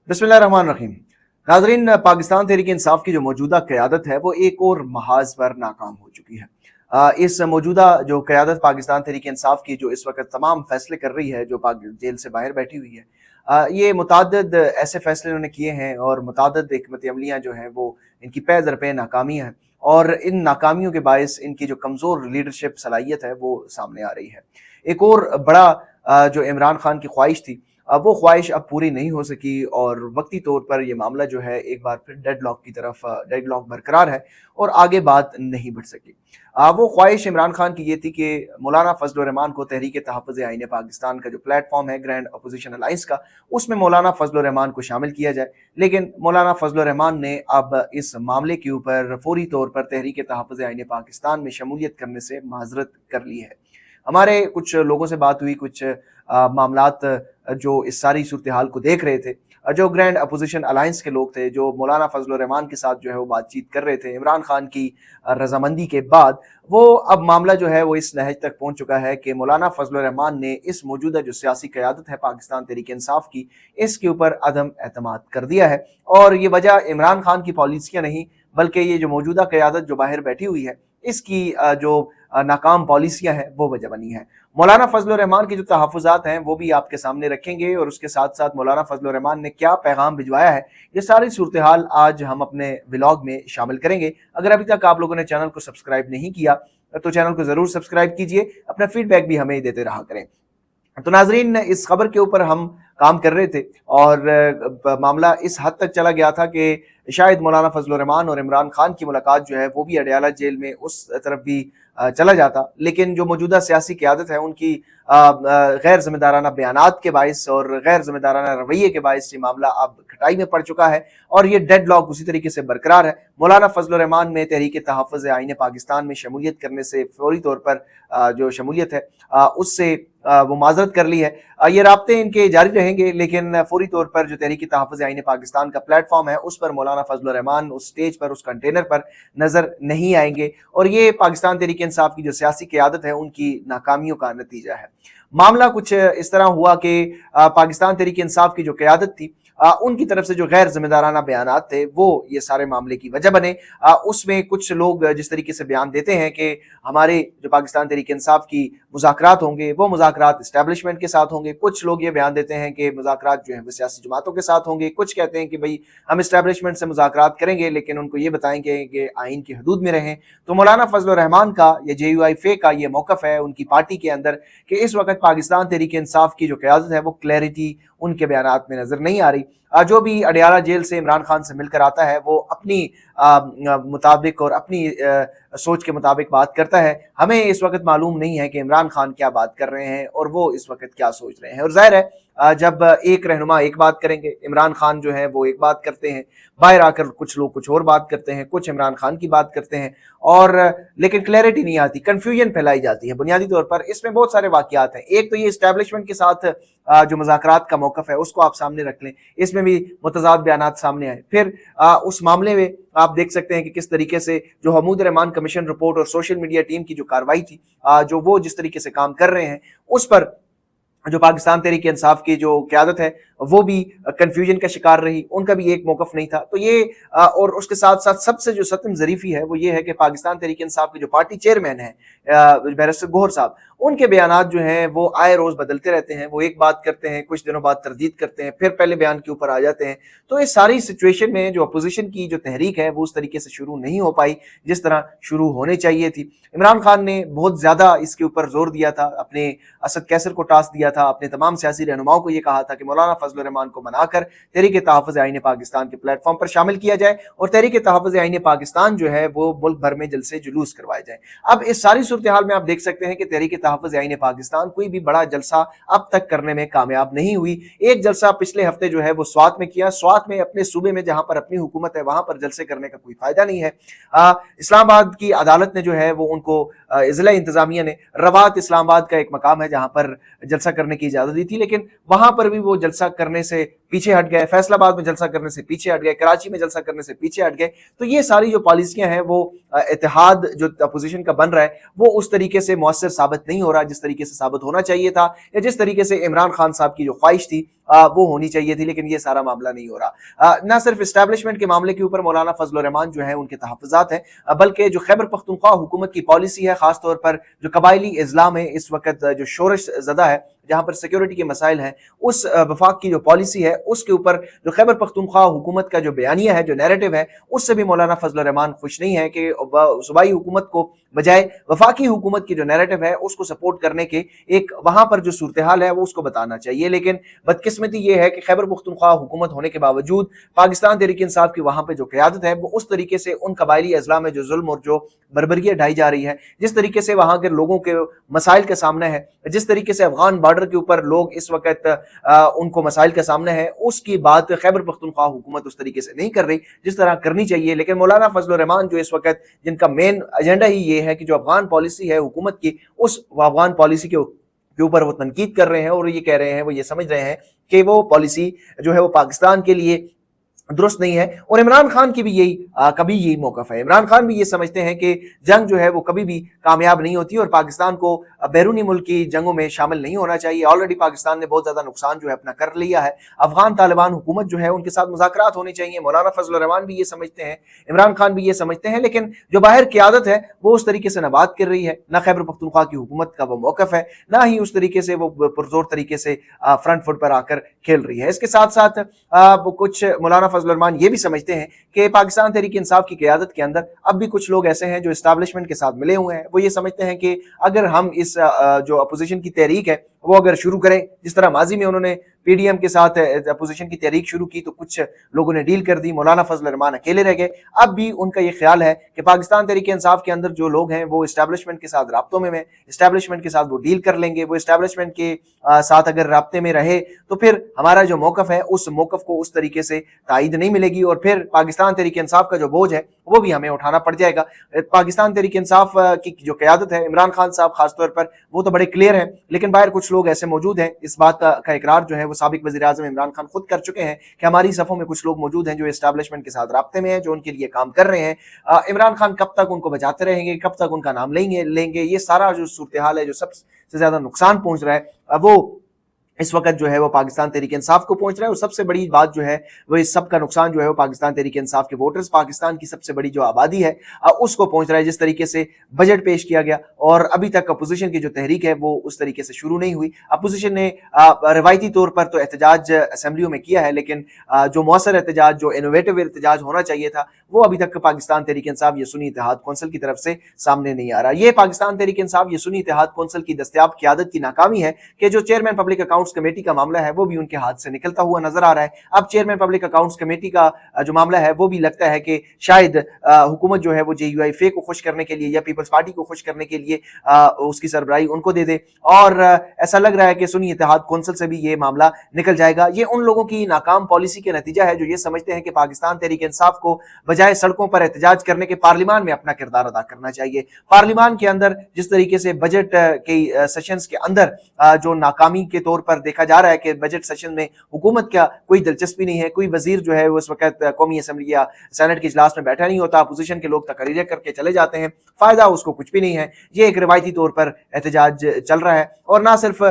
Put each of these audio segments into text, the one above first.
बिस्मिल्लाहिर्रहमानिर्रहीम। नाज़रीन, पाकिस्तान तहरीक इंसाफ की जो मौजूदा क़यादत है वो एक और महाज पर नाकाम हो चुकी है। इस मौजूदा जो क़यादत पाकिस्तान तहरीक इंसाफ की जो इस वक्त तमाम फैसले कर रही है, जो जेल से बाहर बैठी हुई है, ये मुतअद्दिद ऐसे फैसले उन्होंने किए हैं और मुतअद्दिद हिकमत अमलियाँ जो हैं वो इनकी पे दर पे नाकामियाँ हैं और इन नाकामियों के बायस इनकी जो कमज़ोर लीडरशिप सलाहियत है वो सामने आ रही है। एक और बड़ा जो इमरान खान की ख्वाहिश थी, अब वो ख्वाहिश अब पूरी नहीं हो सकी और वक्ती तौर पर ये मामला जो है एक बार फिर डेडलॉक की तरफ डेडलॉक बरकरार है और आगे बात नहीं बढ़ सकी। वो ख्वाहिश इमरान खान की ये थी कि मौलाना फजल रहमान को तहरीक तहफ़्फ़ुज़ आईन पाकिस्तान का जो प्लेटफॉर्म है ग्रैंड अपोजिशन अलाइंस का, उसमें मौलाना फजल रहमान को शामिल किया जाए। लेकिन मौलाना फजल रहमान ने अब इस मामले के ऊपर फौरी तौर पर तहरीक तहफ़्फ़ुज़ आईन पाकिस्तान में शमूलियत करने से माजरत कर ली है। हमारे कुछ लोगों से बात हुई, कुछ मामलात जो इस सारी सूरत हाल को देख रहे थे, जो ग्रैंड अपोजिशन अलायंस के लोग थे, जो मौलाना फजल रहमान के साथ जो है वो बातचीत कर रहे थे इमरान खान की रजामंदी के बाद, वो अब मामला जो है वो इस नहज तक पहुंच चुका है कि मौलाना फजल रहमान ने इस मौजूदा जो सियासी क़यादत है पाकिस्तान तहरीक इंसाफ की, इसके ऊपर अदम एतमाद कर दिया है। और ये वजह इमरान खान की पॉलिसियाँ नहीं, बल्कि ये जो मौजूदा क़यादत जो बाहर बैठी हुई है, इसकी जो नाकाम पॉलिसियाँ हैं वो वजह बनी है। मौलाना फजल रहमान के जो तहफ़्फ़ुज़ात हैं वो भी आपके सामने रखेंगे और उसके साथ साथ मौलाना फजल रहमान ने क्या पैगाम भिजवाया है, ये सारी सूरत हाल आज हम अपने व्लॉग में शामिल करेंगे। अगर अभी तक आप लोगों ने चैनल को सब्सक्राइब नहीं किया तो चैनल को ज़रूर सब्सक्राइब कीजिए, अपना फीडबैक भी हमें देते रहा करें। तो नाजरीन, इस खबर के ऊपर हम काम कर रहे थे और मामला इस हद तक चला गया था कि शायद मौलाना फजल रहमान और इमरान खान की मुलाकात जो है वो भी अडयाला जेल में उस तरफ भी चला जाता, लेकिन जो मौजूदा सियासी क़यादत है उनकी गैर ज़िम्मेदाराना बयानात के बायस और गैर ज़िम्मेदाराना रवैये के बायस ये मामला अब खटाई में पड़ चुका है और ये डेडलॉक उसी तरीके से बरकरार है। मौलाना फजल रहमान ने तहरीक तहफ़्फ़ुज़ आईन पाकिस्तान में शमूलियत करने से फौरी तौर पर जो शमूलियत है उससे वो माजरत कर ली है। ये राब्ते इनके जारी रहेंगे, लेकिन फौरी तौर पर जो तहरीक तहफ़्फ़ुज़ आईन पाकिस्तान का प्लेटफॉर्म है उस पर मौलाना फजल रहमान उस स्टेज पर, उस कंटेनर पर नजर नहीं आएंगे और ये पाकिस्तान तहरीक इंसाफ की जो सियासी क़यादत है उनकी नाकामियों का नतीजा है। मामला कुछ इस तरह हुआ कि पाकिस्तान तहरीक इंसाफ की जो क़यादत थी, उनकी तरफ से जो गैर जिम्मेदाराना बयानात थे वो ये सारे मामले की वजह बने। उसमें कुछ लोग जिस तरीके से बयान देते हैं कि हमारे जो पाकिस्तान तहरीक इंसाफ की मुज़ाकरात होंगे वो मुज़ाकरात इस्टेब्लिशमेंट के साथ होंगे, कुछ लोग ये बयान देते हैं कि मुज़ाकरात जो है वो सियासी जमातों के साथ होंगे, कुछ कहते हैं कि भाई हम इस्टेब्लिशमेंट से मुज़ाकरात करेंगे लेकिन उनको ये बताएंगे कि आइन की हदूद में रहें। तो मौलाना फजल रहमान का या JUI का ये मौक़िफ़ है उनकी पार्टी के अंदर कि इस वक्त पाकिस्तान तहरीक इंसाफ की जो क़यादत है वो क्लैरिटी उनके बयानात में नजर नहीं आ रही। जो भी अडयाला जेल से इमरान खान से मिलकर आता है वो अपनी मुताबिक और अपनी सोच के मुताबिक बात करता है। हमें इस वक्त मालूम नहीं है कि इमरान खान क्या बात कर रहे हैं और वो इस वक्त क्या सोच रहे हैं। और जाहिर है जब एक रहनुमा एक बात करेंगे, इमरान खान जो है वो एक बात करते हैं, बाहर आकर कुछ लोग कुछ और बात करते हैं, कुछ इमरान खान की बात करते हैं और लेकिन क्लैरिटी नहीं आती, कन्फ्यूजन फैलाई जाती है। बुनियादी तौर पर इसमें बहुत सारे वाक़यात हैं। एक तो ये इस्टेब्लिशमेंट के साथ जो मुज़ाकरात का मौक़िफ़ है उसको आप सामने रख लें, इसमें भी मुतज़ाद बयानात सामने आए। फिर उस मामले में आप देख सकते हैं कि किस तरीके से जो हमूद रहमान कमीशन रिपोर्ट और सोशल मीडिया टीम की जो कार्रवाई थी, जो वो जिस तरीके से काम कर रहे हैं उस पर जो पाकिस्तान तहरीक इंसाफ की जो क़यादत है वो भी कंफ्यूजन का शिकार रही, उनका भी एक मौक़िफ़ नहीं था। तो ये और उसके साथ साथ सबसे जो सतम ज़रीफ़ी है वो ये है कि पाकिस्तान तहरीक इंसाफ के जो पार्टी चेयरमैन है बैरिस्टर गौहर साहब, उनके बयानात जो हैं वो आए रोज़ बदलते रहते हैं। वो एक बात करते हैं, कुछ दिनों बाद तरदीद करते हैं, फिर पहले बयान के ऊपर आ जाते हैं। तो इस सारी सिचुएशन में जो अपोजिशन की जो तहरीक है वो उस तरीके से शुरू नहीं हो पाई जिस तरह शुरू होनी चाहिए थी। इमरान खान ने बहुत ज़्यादा इसके ऊपर जोर दिया था, अपने असद कैसर को टास्क दिया था, अपने तमाम सियासी रहनुमाओं को ये कहा था कि मौलाना फजल रहमान को मनाकर तहरीक तहफ़्फ़ुज़ आईन पाकिस्तान के प्लेटफॉर्म पर शामिल किया जाए और तहरीक तहफ़्फ़ुज़ आईन पाकिस्तान जो है वो मुल्क भर में जलसे जुलूस करवाए जाए। अब इस सारी सूरत हाल में आप देख सकते हैं कि तहरीक तहफ़्फ़ुज़ आईन पाकिस्तान कोई भी बड़ा जलसा अब तक करने में कामयाब नहीं हुई। एक जलसा पिछले हफ्ते जो है वो स्वात में किया, स्वात में अपने सूबे में जहां पर अपनी हुकूमत है वहां पर जलसे करने का कोई फायदा नहीं है। इस्लामाबाद की अदालत ने जो है वो उनको ज़िला इंतजामिया ने रवात इस्लामाबाद का एक मकाम है जहां पर जलसा करने की इजाजत दी थी, लेकिन वहां पर भी वो जलसा करने से पीछे हट गए, फैसलाबाद में जलसा करने से पीछे हट गए, कराची में जलसा करने से पीछे हट गए। तो ये सारी जो पॉलिसियां हैं वो इत्तेहाद जो अपोजिशन का बन रहा है वो उस तरीके से मौसर साबित नहीं हो रहा जिस तरीके से साबित होना चाहिए था या जिस तरीके से इमरान खान साहब की जो ख्वाहिश थी वो होनी चाहिए थी, लेकिन ये सारा मामला नहीं हो रहा। न सिर्फ इस्टेब्लिशमेंट के मामले के ऊपर मौलाना फजल रहमान जो है उनके तहफ़्फ़ुज़ात हैं, बल्कि जो खैबर पख्तूनख्वा हुकूमत की पॉलिसी है, खासतौर पर जो कबायली इस्लाम में इस वक्त जो शोरश ज़दा है, जहाँ पर सिक्योरिटी के मसाइल हैं, उस वफाक की जो पॉलिसी है उसके ऊपर जो खैबर पख्तूनख्वा हुकूमत का जो बयानिया है, जो नैरेटिव है, उससे भी मौलाना फजल रहमान खुश नहीं है कि सूबाई हुकूमत को बजाय वफाकी हुकूमत की जो नैरेटिव है उसको सपोर्ट करने के एक वहाँ पर जो सूरत हाल है वो उसको बताना चाहिए। लेकिन बदकिस्मती ये है कि खैबर पख्तूनख्वा हुकूमत होने के बावजूद पाकिस्तान तहरीक इंसाफ की वहाँ पर जो क़यादत है वो उस तरीके से उन कबायली अज़ला में जो जुल्म और जो बर्बरियत ढाई जा रही है, जिस तरीके से वहाँ के लोगों के मसाइल के सामने है, जिस तरीके से अफगान बॉर्डर के ऊपर लोग इस वक्त उनको मसाइल के सामने है, उसकी बात खैबर पख्तूनख्वा हुकूमत उस तरीके से नहीं कर रही जिस तरह करनी चाहिए। लेकिन मौलाना फजल रहमान जो इस वक्त जिनका मेन एजेंडा ही ये है कि जो अफगान पॉलिसी है हुकूमत की, उस अफगान पॉलिसी के ऊपर वो तनकीद कर रहे हैं और ये कह रहे हैं, वो ये समझ रहे हैं कि वो पॉलिसी जो है वो पाकिस्तान के लिए दुरुस्त नहीं है। और इमरान खान की भी कभी यही मौक़िफ़ है। इमरान खान भी ये समझते हैं कि जंग जो है वो कभी भी कामयाब नहीं होती और पाकिस्तान को बैरूनी मुल्क की जंगों में शामिल नहीं होना चाहिए। ऑलरेडी पाकिस्तान ने बहुत ज़्यादा नुकसान जो है अपना कर लिया है। अफगान तालिबान हुकूमत जो है उनके साथ मुज़ाकरात होने चाहिए। मौलाना फजल रहमान भी ये समझते हैं, इमरान खान भी ये समझते हैं, लेकिन जो बाहर क़यादत है वो उस तरीके से न बात कर रही है, न खैबर पख्तूनख्वा की हुकूमत का वो मौक़िफ़ है, ना ही उस तरीके से वो पुरजोर तरीके से फ्रंट फुट पर आकर खेल रही है। इसके साथ साथ कुछ मौलाना फजल रहमान ये भी समझते हैं कि पाकिस्तान तहरीक इंसाफ की क़यादत के अंदर अब भी कुछ लोग ऐसे हैं जो एस्टैब्लिशमेंट के साथ मिले हुए हैं। वो ये समझते हैं कि अगर हम इस जो अपोजिशन की तहरीक है वो अगर शुरू करें, जिस तरह माजी में उन्होंने पीडीएम के साथ अपोजिशन की तहरीक शुरू की तो कुछ लोगों ने डील कर दी, मौलाना फजल रहमान अकेले रह गए। अब भी उनका ये ख्याल है कि पाकिस्तान तहरीक इंसाफ के अंदर जो लोग हैं वो इस्टेब्लिशमेंट के साथ राब्तों में इस्टेब्लिशमेंट के साथ वो डील कर लेंगे। वो इस्टेब्लिशमेंट के साथ अगर राब्ते में रहे तो फिर हमारा जो मौक़िफ़ है उस मौक़िफ़ को उस तरीके से तायीद नहीं मिलेगी और फिर पाकिस्तान तहरीक इंसाफ का जो बोझ है वो भी हमें उठाना पड़ जाएगा। पाकिस्तान तहरीक इंसाफ की जो क़यादत है, इमरान खान साहब खासतौर पर, वो तो बड़े क्लियर हैं, लेकिन बाहर कुछ लोग ऐसे मौजूद हैं, इस बात का इकरार जो है वो साबिक वज़ीर-ए-आज़म इमरान खान खुद कर चुके हैं कि हमारी सफ़ों में कुछ लोग मौजूद हैं जो एस्टैब्लिशमेंट के साथ राब्ते में हैं, जो उनके लिए काम कर रहे हैं। इमरान खान कब तक उनको बचाते रहेंगे, कब तक उनका नाम लेंगे, ये सारा जो सूरत हाल है, जो सबसे ज़्यादा नुकसान पहुँच रहा है वो इस वक्त जो है वो पाकिस्तान तहरीक इंसाफ को पहुंच रहा है। और सबसे बड़ी बात जो है वो इस सब का नुकसान जो है वो पाकिस्तान तहरीक इंसाफ के वोटर्स, पाकिस्तान की सबसे बड़ी जो आबादी है उसको पहुंच रहा है। जिस तरीके से बजट पेश किया गया और अभी तक अपोजिशन की जो तहरीक है वो उस तरीके से शुरू नहीं हुई। अपोजिशन ने रवायती तौर पर तो एहतजाज असम्बलियों में किया है, लेकिन जो मौसर एहतजाज, जो इनोवेटिव एहतजाज होना चाहिए था वो अभी तक पाकिस्तान तहरीक इंसाफ ये सुन्नी इत्तेहाद कौंसिल की तरफ से सामने नहीं आ रहा। ये पाकिस्तान तहरीक इंसाफ ये सुन्नी इत्तेहाद कौंसिल की दस्तयाब क़यादत की नाकामी है कि जो चेयरमैन पब्लिक अकाउंट्स कमेटी का मामला है वो भी उनके हाथ से निकलता हुआ नजर आ रहा है। अब चेयरमैन पब्लिक अकाउंट्स कमेटी का जो मामला है वो भी लगता है कि शायद हुकूमत जो है वो JUIFA को खुश करने के लिए या पीपल्स पार्टी को खुश करने के लिए उसकी सरबराही उनको दे दे और ऐसा लग रहा है कि सुन्नी इत्तेहाद कौंसिल से भी ये मामला निकल जाएगा। ये उन लोगों की नाकाम पॉलिसी के नतीजा है जो ये समझते हैं कि पाकिस्तान तहरीक इंसाफ को बजाय सड़कों पर एहतजाज करने के पार्लियामान में अपना किरदार अदा करना चाहिए। पार्लियामान के अंदर जिस तरीके से बजट के सेशंस के अंदर जो नाकामी के तौर पर देखा जा रहा है कि बजट सेशन में हुकूमत का कोई दिलचस्पी नहीं है, कोई वजीर जो है उस वक्त कौमी असम्बली या सेनेट के इजलास में बैठा नहीं होता, अपोजिशन के लोग तकरीरें करके चले जाते हैं, फायदा उसको कुछ भी नहीं है। ये एक रिवायती तौर पर एहतजाज चल रहा है और ना सिर्फ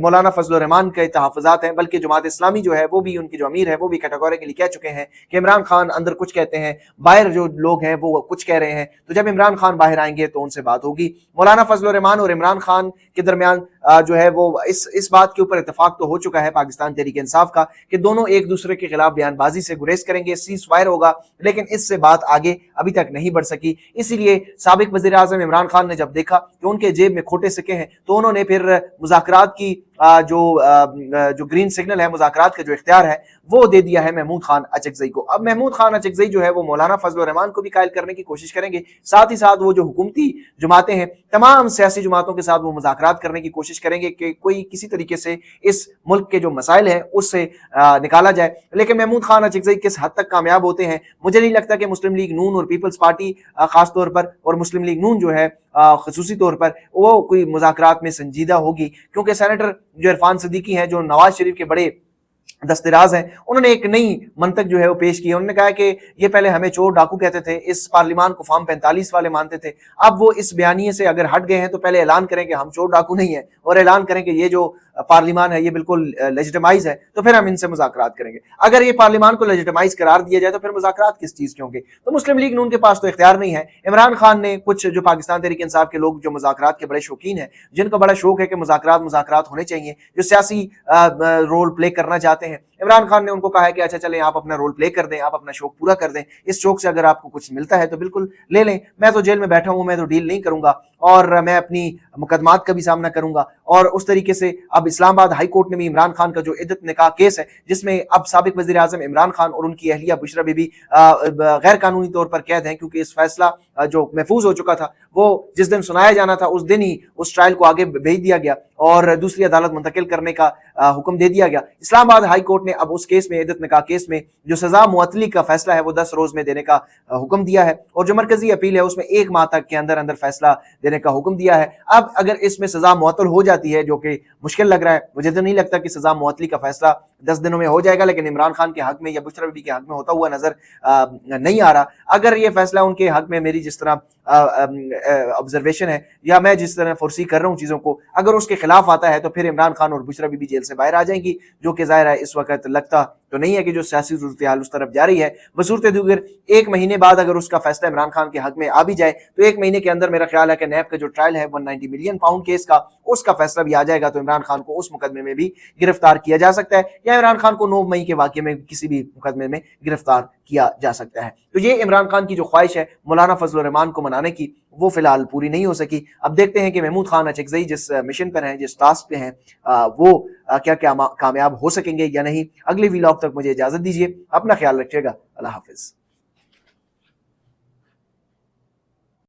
मौलाना फजल रहमान के तहफ़्फ़ुज़ात हैं बल्कि जमात इस्लामी जो है वो भी, उनकी जो अमीर है वो भी कैटेगोरिकली कह चुके हैं कि इमरान खान अंदर कुछ कहते हैं, बाहर जो लोग हैं वो कुछ कह रहे हैं, तो जब इमरान खान बाहर आएंगे तो उनसे बात होगी। मौलाना फजल रहमान और इमरान खान के दरमियान जो है वो इस बात के ऊपर इत्तेफाक तो हो चुका है पाकिस्तान तहरीक इंसाफ का कि दोनों एक दूसरे के खिलाफ बयानबाजी से गुरेज करेंगे, सीज फायर होगा, लेकिन इससे बात आगे अभी तक नहीं बढ़ सकी। इसीलिए साबिक वज़ीर आज़म इमरान खान ने जब देखा कि उनके जेब में खोटे सिक्के हैं तो उन्होंने फिर मुज़ाकरात की जो ग्रीन सिग्नल है, मुज़ाकरात का जो इख्तियार है वो दे दिया है महमूद खान अचकज़ई को। अब महमूद खान अचकज़ई जो है वो मौलाना फजल रहमान को भी कायल करने की कोशिश करेंगे, साथ ही साथ वो जो हुकूमती जमातें हैं तमाम सियासी जमातों के साथ वो मुज़ाकरात करने की कोशिश करेंगे कि कोई किसी तरीके से इस मुल्क के जो मसाइल हैं उससे निकाला जाए। लेकिन महमूद खान अचकज़ई किस हद तक कामयाब होते हैं, मुझे नहीं लगता कि मुस्लिम लीग नून और पीपल्स पार्टी खास तौर पर और मुस्लिम लीग नून जो है खसूसी तौर पर वो कोई मुज़ाकरात में संजीदा होगी, क्योंकि सेनेटर जो इरफान सिद्दीकी हैं जो नवाज शरीफ के बड़े दस्तराज हैं, उन्होंने एक नई मंतक जो है वो पेश की है। उन्होंने कहा कि ये पहले हमें चोर डाकू कहते थे, इस पार्लिमान को फॉर्म 45 वाले मानते थे, अब वो इस बयानिए से अगर हट गए हैं तो पहले ऐलान करें कि हम चोर डाकू नहीं है, और ऐलान करें कि ये जो पार्लिमान है ये बिल्कुल लेजिटिमाइज है, तो फिर हम इनसे मुज़ाकरात करेंगे। अगर ये पार्लिमान को लेजिटिमाइज करार दिया जाए तो फिर मुज़ाकरात किस चीज़ के होंगे? तो मुस्लिम लीग नून के पास तो इख्तियार नहीं है। इमरान खान ने कुछ जो पाकिस्तान तहरीक इंसाफ के लोग जो मुज़ाकरात के बड़े शौकीन हैं, जिनको बड़ा शौक है कि मुज़ाकरात होने चाहिए, जो सियासी रोल प्ले करना चाहते हैं, इमरान खान ने उनको कहा है कि अच्छा चलें, आप अपना रोल प्ले कर दें, आप अपना शौक पूरा कर दें, इस शौक से अगर आपको कुछ मिलता है तो बिल्कुल ले लें, मैं तो जेल में बैठा हूं, मैं तो डील नहीं करूंगा और मैं अपनी मुकदमात का भी सामना करूंगा। और उस तरीके से अब इस्लामाबाद हाई कोर्ट ने भी इमरान खान का जो इद्दत निकाह केस है, जिसमें अब साबिक वज़ीर आज़म इमरान खान और उनकी अहलिया बुशरा बीबी गैर कानूनी तौर पर कैद हैं, क्योंकि इस फैसला जो महफूज हो चुका था वो जिस दिन सुनाया जाना था उस दिन ही उस ट्रायल को आगे भेज दिया गया और दूसरी अदालत मुंतकिल करने का हुक्म दे दिया गया। इस्लामाबाद हाई कोर्ट ने अब उस केस में, इद्दत निकाह केस में, जो सजा मुअत्तली का फैसला है वो 10 रोज में देने का हुक्म दिया है, और जो मरकजी अपील है उसमें 1 माह तक के अंदर अंदर फैसला देने का हुक्म दिया है। अब अगर इसमें सजा मुअत्तल हो जाती है, जो कि मुश्किल लग रहा है, मुझे तो नहीं लगता कि सजा मुअत्तली का फैसला 10 दिनों में हो जाएगा, लेकिन इमरान खान के हक में या बुशरा बीबी के हक में होता हुआ नजर नहीं आ रहा। अगर ये फैसला उनके हक में, मेरी जिस तरह ऑब्जर्वेशन है या मैं जिस तरह फोर्सी कर रहा हूँ चीजों को, अगर उसके खिलाफ आता है तो फिर इमरान खान और बुशरा बीबी जेल से बाहर आ जाएंगी, जो कि जाहिर है इस वक्त लगता तो नहीं है कि जो सियासी सूरत हाल उस तरफ जा रही है। बसूरत दीगर 1 महीने बाद अगर उसका फैसला इमरान खान के हक में आ भी जाए तो 1 महीने के अंदर मेरा ख्याल है कि नैब का जो ट्रायल है 190 मिलियन पाउंड केस का, उसका फैसला भी आ जाएगा, तो इमरान खान को उस मुकदमे में भी गिरफ्तार किया जा सकता है, या इमरान खान को 9 मई के वाकये में किसी भी मुकदमे में गिरफ्तार किया जा सकता है। तो ये इमरान खान की जो ख्वाहिश है मौलाना फजल रहमान को मनाने की, वो फिलहाल पूरी नहीं हो सकी। अब देखते हैं कि महमूद खान अचकज़ई जिस मिशन पर हैं, जिस टास्क पे हैं, वो क्या क्या कामयाब हो सकेंगे या नहीं। अगले वीलॉग तक मुझे इजाजत दीजिए, अपना ख्याल रखिएगा, अल्लाह हाफिज।